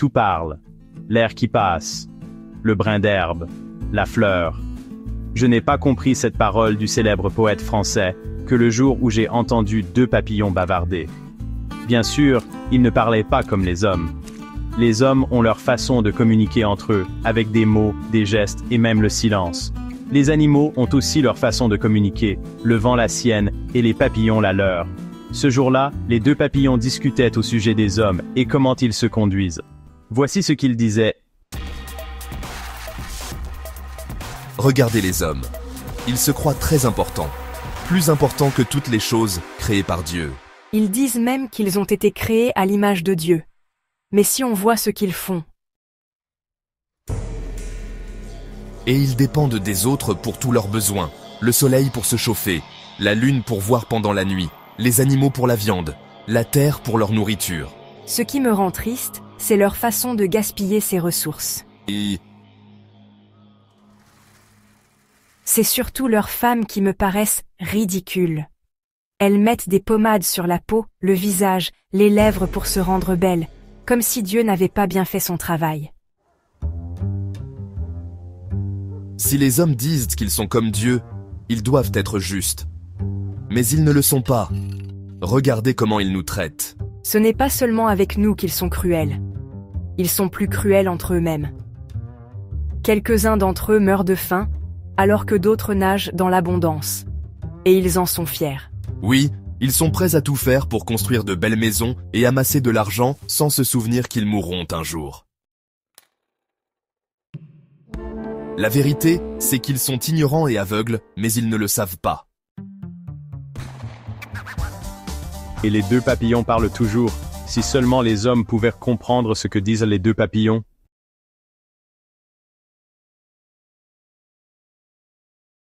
Tout parle. L'air qui passe. Le brin d'herbe. La fleur. Je n'ai pas compris cette parole du célèbre poète français que le jour où j'ai entendu deux papillons bavarder. Bien sûr, ils ne parlaient pas comme les hommes. Les hommes ont leur façon de communiquer entre eux, avec des mots, des gestes et même le silence. Les animaux ont aussi leur façon de communiquer, le vent la sienne et les papillons la leur. Ce jour-là, les deux papillons discutaient au sujet des hommes et comment ils se conduisent. Voici ce qu'ils disaient. Regardez les hommes. Ils se croient très importants, plus importants que toutes les choses créées par Dieu. Ils disent même qu'ils ont été créés à l'image de Dieu. Mais si on voit ce qu'ils font, Et ils dépendent des autres pour tous leurs besoins. Le soleil pour se chauffer, la lune pour voir pendant la nuit, les animaux pour la viande, la terre pour leur nourriture. ce qui me rend triste, c'est leur façon de gaspiller ces ressources. Et C'est surtout leurs femmes qui me paraissent ridicules. Elles mettent des pommades sur la peau, le visage, les lèvres pour se rendre belles, comme si Dieu n'avait pas bien fait son travail. si les hommes disent qu'ils sont comme Dieu, ils doivent être justes. Mais ils ne le sont pas. Regardez comment ils nous traitent. Ce n'est pas seulement avec nous qu'ils sont cruels. Ils sont plus cruels entre eux-mêmes. Quelques-uns d'entre eux meurent de faim, alors que d'autres nagent dans l'abondance. Et ils en sont fiers. Oui, ils sont prêts à tout faire pour construire de belles maisons et amasser de l'argent sans se souvenir qu'ils mourront un jour. La vérité, c'est qu'ils sont ignorants et aveugles, mais ils ne le savent pas. Et les deux papillons parlent toujours. Si seulement les hommes pouvaient comprendre ce que disent les deux papillons.